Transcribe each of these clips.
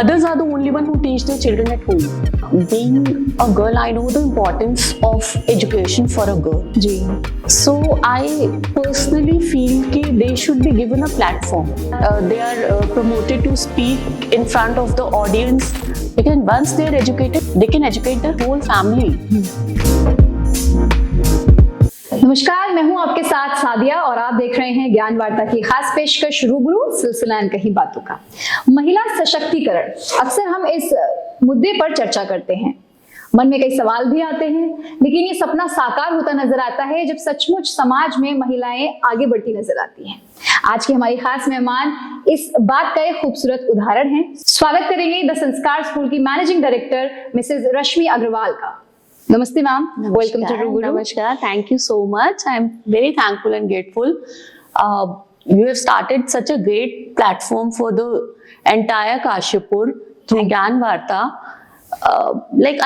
Mothers are the only one who teach their children at home. Being a girl, I know the importance of education for a girl. Ji. So I personally feel that they should be given a platform. They are promoted to speak in front of the audience. Because once they are educated, they can educate their whole family. नमस्कार, मैं हूं आपके साथ सादिया और आप देख रहे हैं ज्ञान वार्ता की खास पेशकश रूबरू सिलसिला कहीं बातों का। महिला सशक्तिकरण, अक्सर हम इस मुद्दे पर चर्चा करते हैं। मन में कई सवाल भी आते हैं, लेकिन ये सपना साकार होता नजर आता है जब सचमुच समाज में महिलाएं आगे बढ़ती नजर आती हैं। आज की हमारी खास मेहमान इस बात का एक खूबसूरत उदाहरण है। स्वागत करेंगे द संस्कार स्कूल की मैनेजिंग डायरेक्टर मिसेज रश्मि अग्रवाल का। Namaste ma'am, welcome to Ruburu. Namaskar, thank you so much. I'm very thankful and grateful. You have started such a great platform for the entire Kashipur through Gyan Varta.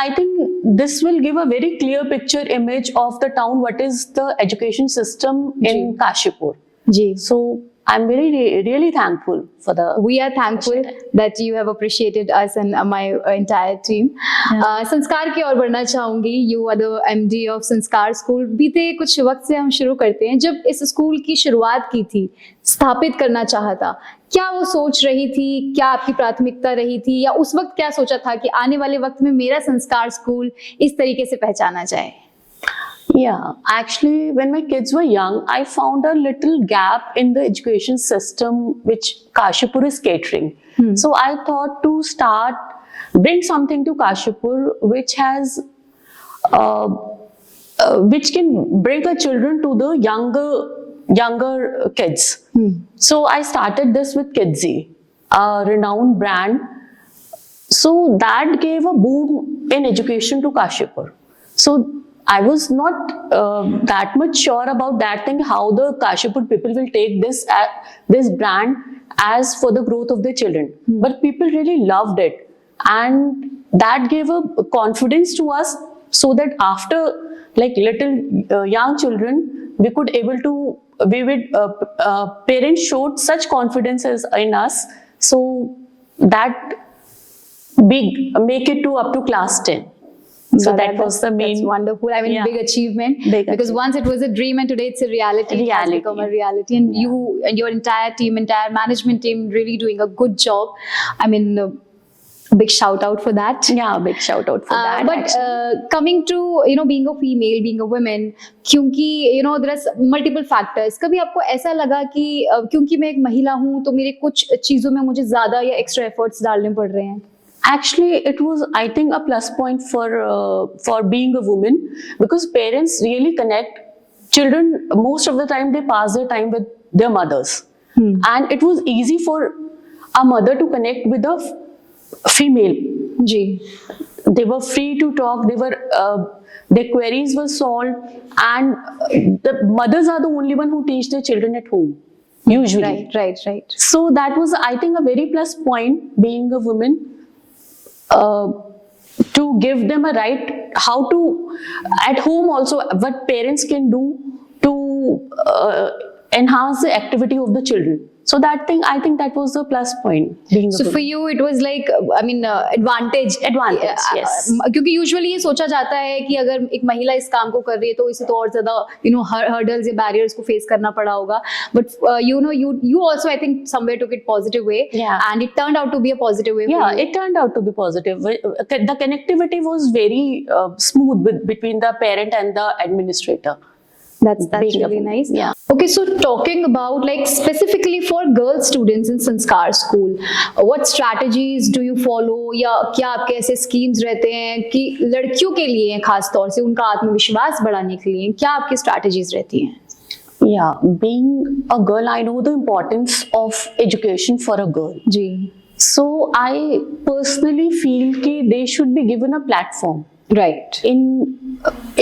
I think this will give a very clear picture image of the town, what is the education system in Kashipur. Ji. So I'm really thankful for the. We are thankful that you have appreciated us and my entire team. संस्कार की ओर बढ़ना चाहूंगी. You are the MD of संस्कार school. बीते कुछ वक्त से हम शुरू करते हैं. जब इस स्कूल की शुरुआत की थी, स्थापित करना चाहा था, क्या वो सोच रही थी, क्या आपकी प्राथमिकता रही थी, या उस वक्त क्या सोचा था कि आने वाले वक्त में मेरा संस्कार स्कूल इस तरीके से पहचाना जाए? Yeah, actually, when my kids were young, I found a little gap in the education system which Kashipur is catering. So I thought to bring something to Kashipur which has, which can bring the children to the younger kids. So I started this with Kidsy, a renowned brand. So that gave a boom in education to Kashipur. So I was not that much sure about that thing, how the Kashipur people will take this brand as for the growth of their children. But people really loved it, and that gave a confidence to us, so that after little young children, parents showed such confidence in us, so that make it to up to class 10. So that was the main. That's wonderful. I mean, big achievement. Because once it was a dream and today it's a reality. It has become a reality. And you and your entire team, entire management team, really doing a good job. I mean, big shout out for that. Yeah, big shout out for that. But coming to being a female, being a woman, क्योंकि there are multiple factors. कभी आपको ऐसा लगा कि क्योंकि मैं एक महिला हूँ तो मेरे कुछ चीजों में मुझे ज्यादा या एक्स्ट्रा एफर्ट्स डालने पड़ रहे हैं? Actually, it was, I think, a plus point for being a woman, because parents really connect. Children, most of the time, they pass their time with their mothers. And it was easy for a mother to connect with a female. Ji. They were free to talk, their queries were solved, and the mothers are the only one who teach their children at home, usually. Right. So that was, I think, a very plus point, being a woman. To give them a right, how to at home also, what parents can do to enhance the activity of the children. So that thing, I think that was the plus point. So for you it was like, I mean, advantage. Yes. क्योंकि usually ये सोचा जाता है कि अगर एक महिला इस काम को कर रही है तो इसे तो और ज़्यादा hurdles या barriers को face करना पड़ा होगा. But you also, I think, somewhere took it positive way. Yeah. And it turned out to be a positive way. Yeah, it turned out to be positive. The connectivity was very smooth between the parent and the administrator. That's really nice. Yeah. Okay, so talking about specifically for girl students in Sanskar school, what strategies do you follow, या क्या आपके ऐसे schemes रहते हैं कि लड़कियों के लिए खास तौर से उनका आत्मविश्वास बढ़ाने के लिए क्या आपकी strategies रहती हैं? Yeah, being a girl, I know the importance of education for a girl. Ji. So I personally feel that they should be given a platform. Right.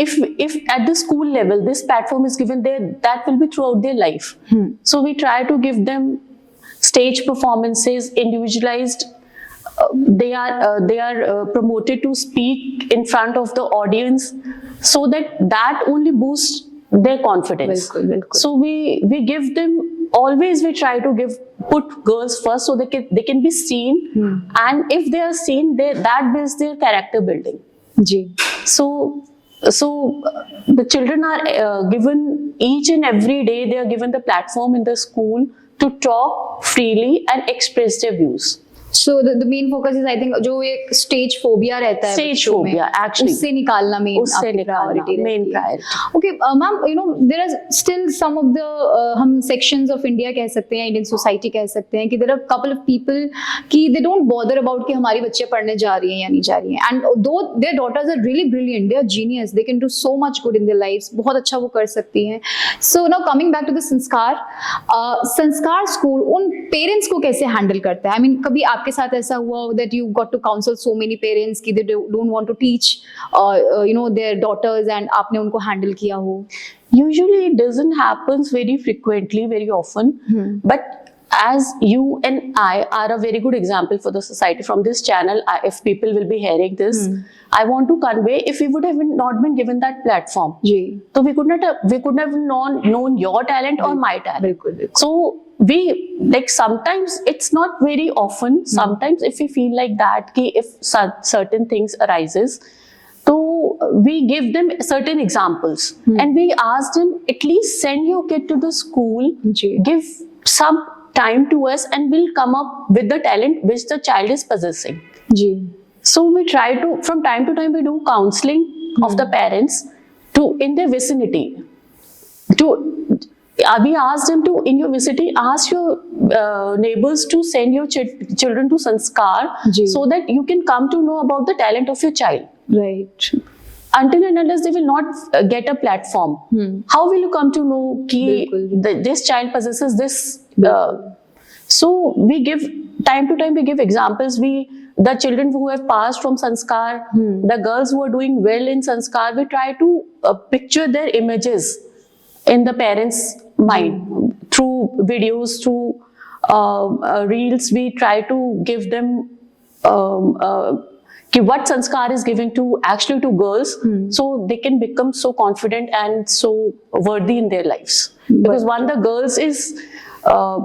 If at the school level this platform is given, that will be throughout their life. So we try to give them stage performances, individualized. They are promoted to speak in front of the audience, so that only boosts their confidence. बिल्कुल. So we give them, always we try to give put girls first so they can be seen, and if they are seen, that builds their character building. Ji. So the children are given each and every day, they are given the platform in the school to talk freely and express their views. So the main focus is I think जो एक stage phobia रहता है Stage बच्चों में, phobia, actually. उससे निकालना main उससे आपकी निकालना priority main रहती है. priority. Okay, ma'am, you know there are still some of the हम sections of India कह सकते हैं, Indian society कह सकते हैं कि there are couple of people कि they don't bother about कि हमारी बच्चे पढ़ने जा रही हैं या नहीं जा रही हैं, and though their daughters are really brilliant, they are genius, they can do so much good in their lives, बहुत अच्छा वो कर सकती हैं. So now coming back to the संस्कार स्कूल उन पेरेंट्स को कैसे हैंडल करता है? I mean कभी आपके साथ ऐसा हुआ that you got to counsel so many parents कि they don't want to teach you know their daughters and आपने उनको handle किया हो? Usually it doesn't happen very frequently, very often, but as you and I are a very good example for the society from this channel, if people will be hearing this, I want to convey, if we would have not been given that platform, ji. so we couldn't have known your talent or my talent. बिल्कुल बिल्कुल. So we, like, sometimes it's not very often, sometimes if we feel like that ki if certain things arises, so we give them certain examples, and we ask them, at least send your kid to the school, ji. give some time to us, and we'll come up with the talent which the child is possessing. Ji. So we try to, from time to time, we do counseling of the parents in their vicinity. We ask them to, in your vicinity, ask your neighbors to send your children to Sanskar, ji. so that you can come to know about the talent of your child. Right. Until and unless they will not get a platform, how will you come to know बिल्कुल. that this child possesses this? So we give, time to time we give examples. The children who have passed from Sanskar, the girls who are doing well in Sanskar, we try to picture their images in the parents' mind through videos, through reels. We try to give them what Sanskar is giving to girls, so they can become so confident and so worthy in their lives. Because when the girls is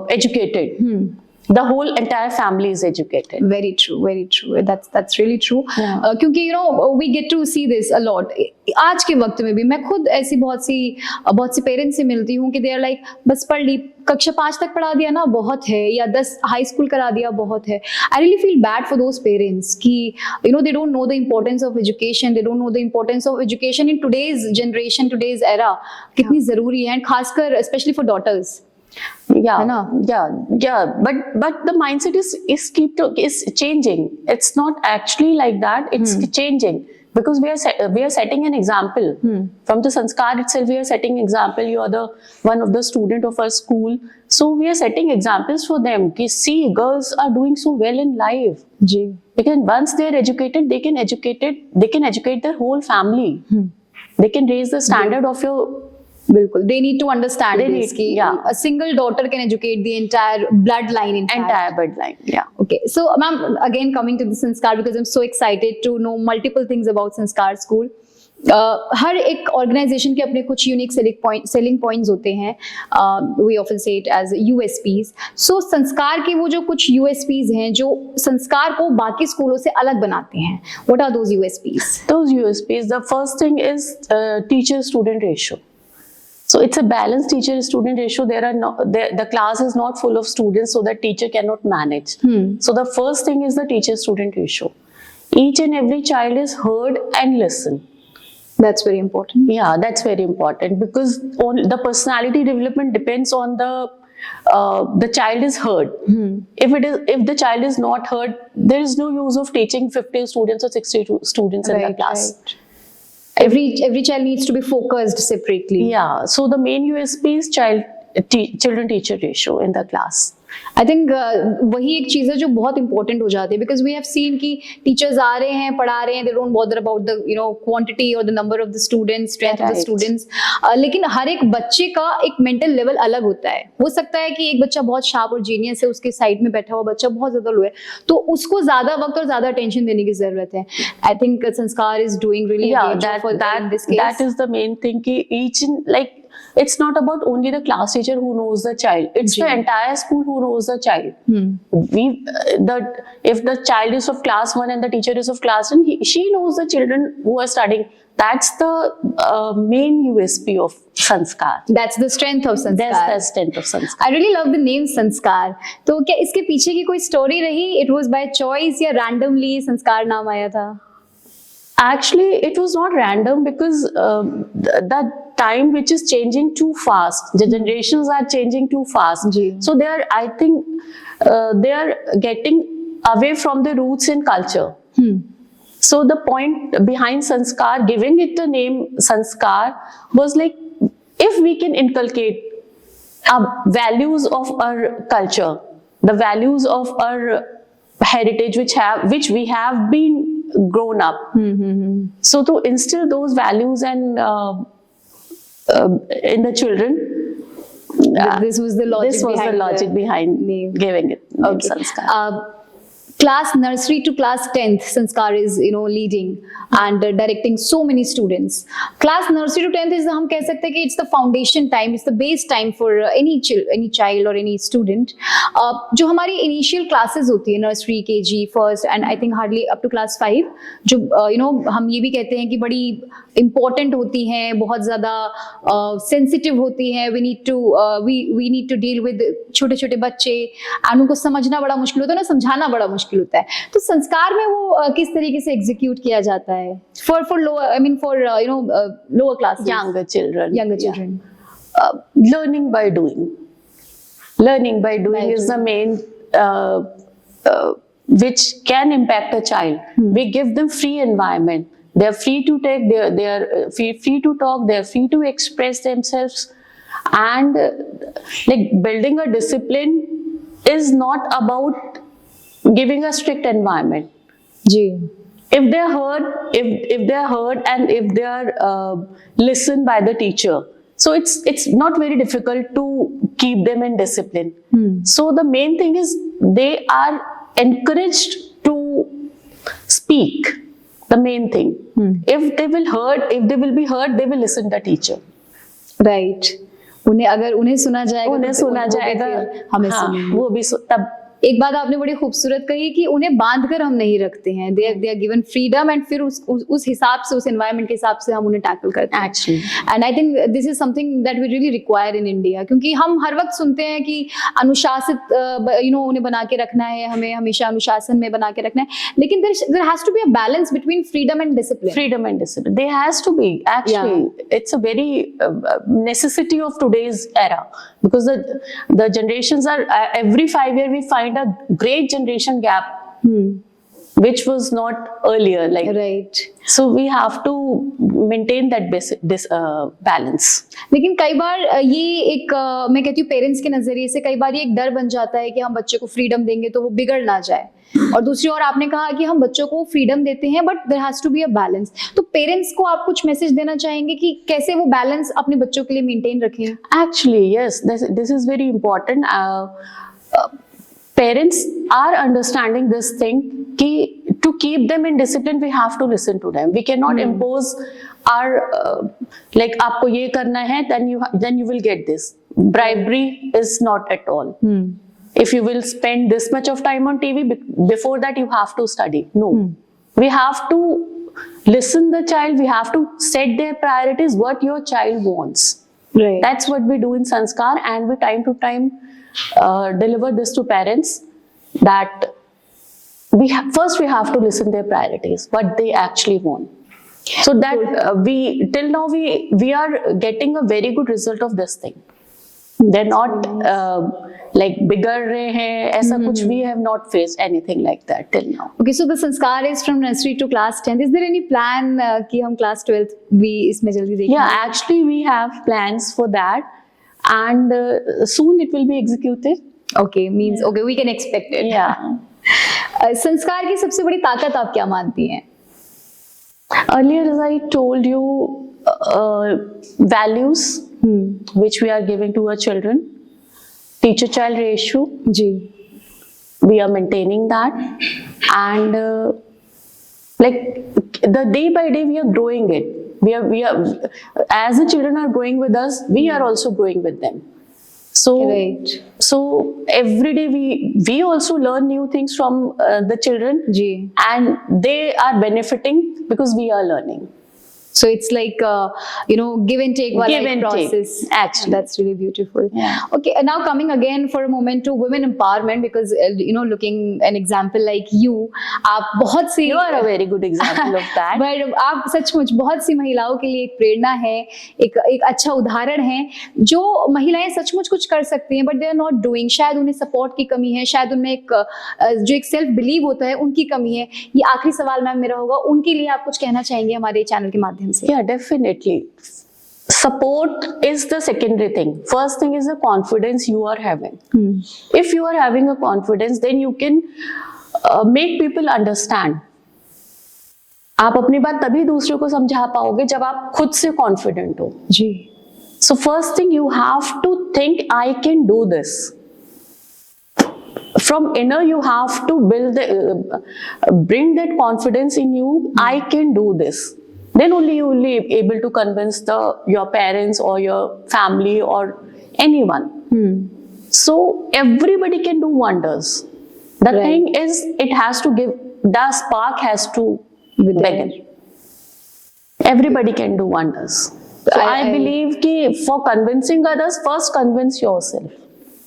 educated, the whole entire family is educated. Very true, very true. That's really true. Yeah. क्योंकि you know we get to see this a lot. आज के वक्त में भी मैं खुद ऐसी बहुत सी पेरेंट्स से मिलती हूँ कि they are like बस पढ़ ली, कक्षा 5 तक पढ़ा दिया ना बहुत है, या 10 हाई स्कूल करा दिया बहुत है. I really feel bad for those parents कि you know they don't know the importance of education, they don't know the importance of education in today's generation, today's era कितनी जरूरी है, and खासकर especially for daughters. Yeah, है ना? yeah. But the mindset is changing. It's not actually like that. It's changing because we are setting an example from the Sanskar itself. We are setting example. You are one of the student of our school, so we are setting examples for them. Ki see, girls are doing so well in life. Ji. Because once they are educated, they can educate their whole family. They can raise the standard of your. बिल्कुल. They need to understand They this need- कि yeah. a single daughter can educate the entire bloodline. Entire bloodline. Yeah. Okay, so ma'am, again coming to the Sanskar, because I'm so excited to know multiple things about Sanskar School. हर एक organisation के अपने कुछ unique selling points होते हैं. We often से it as USPs. सो संस्कार के वो जो कुछ यूएसपीज हैं जो संस्कार को बाकी स्कूलों से अलग बनाते हैं, what are those USPs? Those USPs, the first thing is teacher-student ratio. So it's a balanced teacher-student ratio. The class is not full of students, so that teacher cannot manage. So the first thing is the teacher-student ratio. Each and every child is heard and listened. That's very important. Yeah, that's very important because the personality development depends on the child is heard. If the child is not heard, there is no use of teaching 50 students or 60 students in the class. Right. Every child needs to be focused separately. Yeah, so the main USP is children-teacher ratio in the class. I think वही एक चीज है जो बहुत important हो जाती है, because we have seen कि टीचर्स आ रहे हैं, पढ़ा रहे हैं, they don't bother about the you know quantity और the number of the students, strength of the students. लेकिन हर एक बच्चे का एक मेंटल लेवल अलग होता है. हो सकता है कि एक बच्चा बहुत शार्प और जीनियस है, उसके साइड में बैठा हुआ बच्चा बहुत ज्यादा लो है, तो उसको ज्यादा वक्त और ज्यादा अटेंशन देने की जरूरत है. आई थिंक संस्कार is doing really that is the main thing कि each in, like, it's not about only the class teacher who knows the child. It's the entire school who knows the child. If the child is of class 1 and the teacher is of class 1, she knows the children who are studying. That's the main USP of Sanskar. That's the strength of Sanskar. That's the strength of Sanskar. I really love the name Sanskar. तो क्या इसके पीछे की कोई story रही? It was by choice या randomly संस्कार नाम आया था? Actually, it was not random because the time which is changing too fast. The generations are changing too fast. Ji. So I think they are getting away from the roots in culture. So the point behind Sanskar, giving it the name Sanskar, was like, if we can inculcate values of our culture, the values of our heritage, which we have been grown up. So to instill those values and in the children, This was the logic behind name. giving it name Okay. Sanskar. Class nursery to class 10th, Sanskar is leading and directing so many students. Class nursery to 10th is हम कह सकते हैं कि it's the foundation time, it's the base time for any child or any student. जो हमारी initial classes होती है nursery, KG, first and I think hardly up to class 5, जो हम ये भी कहते हैं कि बड़ी important होती हैं, बहुत ज़्यादा sensitive होती हैं. We need to deal with छोटे छोटे बच्चे and उनको समझना बड़ा मुश्किल होता है ना, समझाना बड़ा मुश्किल होता है. तो संस्कार में वो किस तरीके से एग्जीक्यूट किया जाता है for lower classes, Younger children. Yeah. Learning by doing. Learning by doing is the main which can impact a child. We give them free environment. They are free to take. They are free to talk. They are free to express themselves. And like building a discipline is not about giving a strict environment. Ji. If they are heard and if they are listened by the teacher, so it's not very difficult to keep them in discipline. So the main thing is they are encouraged to speak. The main thing. If they will be heard, they will listen to the teacher. Right. अगर उन्हें सुना जाएगा, हमें सुनेंगे. वो भी तब एक बात आपने बड़ी खूबसूरत कही कि उन्हें बांध कर हम नहीं रखते हैं. They are given freedom and फिर उस हिसाब से, उस एनवायरनमेंट के हिसाब से हम उन्हें टैकल करते हैं. Actually and I think this is something that we really require in India, क्योंकि हम हर वक्त सुनते हैं कि अनुशासित उन्हें बना के रखना है, हमें हमेशा अनुशासन में बना के रखना है, लेकिन there has to be a balance between freedom and discipline. Freedom and discipline. There has to be. Actually, it's a very necessity of today's era, because the generations are every 5 years we find a great generation gap, which was not earlier. Like Right. so, we have to maintain that balance. लेकिन कई बार ये एक मैं कहती हूँ parents के नजरिए से कई बार ये एक डर बन जाता है कि हम बच्चे को फ्रीडम देंगे तो वो बिगड़ ना जाए, और दूसरी ओर आपने कहा कि हम बच्चों को फ्रीडम देते हैं but there has to be a balance. तो पेरेंट्स को आप कुछ मैसेज देना चाहेंगे कि कैसे वो बैलेंस अपने बच्चों के लिए मेंटेन रखें? Actually, yes, this is very important. Parents are understanding this thing ki to keep them in discipline we have to listen to them. We cannot impose our like aapko ye karna hai, then you will get this. Bribery is not at all. If you will spend this much of time on TV, before that you have to study. No. We have to listen the child. We have to set their priorities, what your child wants. Right. That's what we do in Sanskar, and we time to time deliver this to parents, that first we have to listen their priorities, what they actually want. So that till now we are getting a very good result of this thing. They're not like बिगड़ रहे हैं, ऐसा कुछ, we have not faced anything like that till now. Okay, so the sanskar is from nursery to class 10th. Is there any plan कि हम class 12th भी इसमें जल्दी देखें? Yeah, actually we have plans for that, and soon it will be executed. Okay, means okay, we can expect it. Yeah. संस्कार की सबसे बड़ी ताकत आप क्या मानती हैं? Earlier, as I told you, values which we are giving to our children, teacher-child ratio, ji. we are maintaining that, and like the day by day we are growing it. We are, as the children are growing with us, we are also growing with them. So, Right. so every day we also learn new things from the children, ji. and they are benefiting because we are learning. So it's like give and take वाला Give एक and take, process. actually. That's really beautiful. Yeah. Okay, now coming again for a moment to women empowerment, because looking an example like you, आप बहुत सी You are a very good example of that. But आप सचमुच बहुत सी महिलाओं के लिए एक प्रेरणा है, एक अच्छा उदाहरण है, जो महिलाएं सचमुच कुछ कर सकती हैं but they are not doing. शायद उन्हें सपोर्ट की कमी है, शायद उनमें जो एक सेल्फ बिलीव होता है उनकी कमी है। ये आखिरी सवाल मैम मेरा होगा, उनके लिए आप कुछ कहना चाहेंगे हमारे चैनल के माध्यम से? Yeah, definitely. Support is the secondary thing. First thing is the confidence you are having. If you are having a confidence, then you can make people understand. आप अपनी बात तभी दूसरे को समझा पाओगे जब आप खुद से कॉन्फिडेंट हो। जी। So first thing you have to think, I can do this. From inner you have to build bring that confidence in you. I can do this. Then only you will be able to convince your parents or your family or anyone. So everybody can do wonders. The Right. thing is, it has to give, the spark has to With that. begin. Everybody can do wonders. So I believe कि for convincing others, first convince yourself.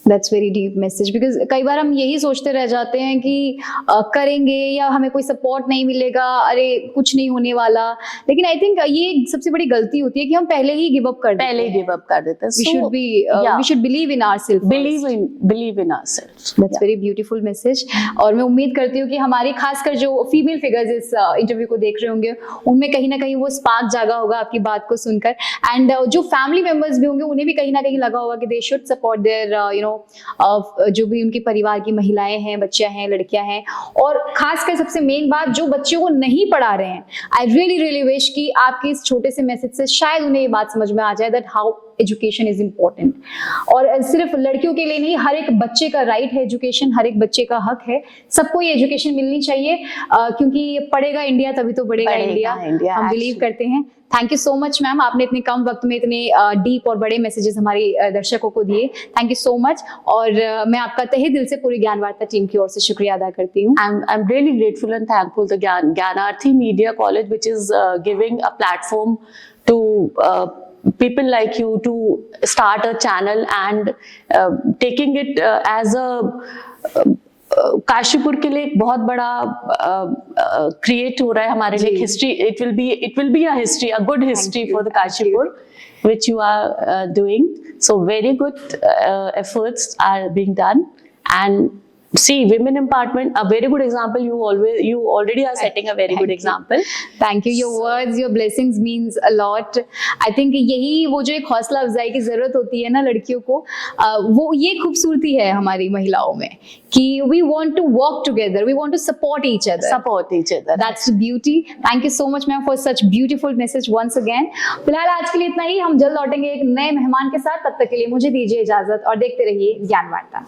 That's very deep message, because कई बार हम यही सोचते रह जाते हैं कि करेंगे या हमें कोई सपोर्ट नहीं मिलेगा, अरे कुछ नहीं होने वाला। लेकिन आई थिंक ये सबसे बड़ी गलती होती है कि हम पहले ही गिव अप कर देते हैं। पहले गिव अप कर देते हैं। we should believe in ourselves. Believe in ourselves. That's very beautiful message. और मैं उम्मीद करती हूँ कि हमारी खासकर जो फीमेल फिगर्स इस इंटरव्यू को देख रहे होंगे उनमें कहीं ना कहीं वो स्पार्क जागा होगा आपकी बात को सुनकर। एंड जो फैमिली मेंबर्स भी होंगे उन्हें भी कहीं ना कहीं लगा होगा कि दे शुड सपोर्ट देयर जो भी उनके परिवार की महिलाएं हैं, बच्चियां हैं, लड़कियां हैं। और खासकर सबसे मेन बात, जो बच्चों को नहीं पढ़ा रहे हैं, आई रियली विश कि आपके इस छोटे से मैसेज से शायद उन्हें ये बात समझ में आ जाए that how education is important. और सिर्फ लड़कियों के लिए नहीं, हर एक बच्चे का राइट है एजुकेशन, हर एक बच्चे का हक है, सबको ये एजुकेशन मिलनी चाहिए, क्योंकि पढ़ेगा इंडिया तभी तो बढ़ेगा इंडिया, हम बिलीव करते हैं। Thank you so much ma'am, आपने इतने कम वक्त में इतने डीप और बड़े मैसेजेस हमारे दर्शकों को दिए। Thank you so much. और मैं आपका तहे दिल से पूरी ज्ञान वार्ता टीम की ओर से शुक्रिया अदा करती हूँ। I'm really grateful and thankful to Gyanarthi Media College, which is giving a platform to people like you to start a channel and taking it as a Kashipur के लिए एक बहुत बड़ा क्रिएट हो रहा है हमारे लिए history. It will be a history, a good history for the Kashipur which you are doing. So very good efforts are being done. And see, women empowerment, a very good example. You already are setting a very good example. Thank you. Your words, your blessings means a lot. I think यही वो जो एक हौसला अफजाई की जरूरत होती है ना लड़कियों को, वो ये खूबसूरती है हमारी महिलाओं में कि we want to work together, we want to support each other. That's the beauty. Thank you so much ma'am for such beautiful message once again. फिलहाल आज के लिए इतना ही, हम जल्द लौटेंगे एक नए मेहमान के साथ। तब तक के लिए मुझे दीजिए इजाजत और देखते रहिए ज्ञान वार्ता।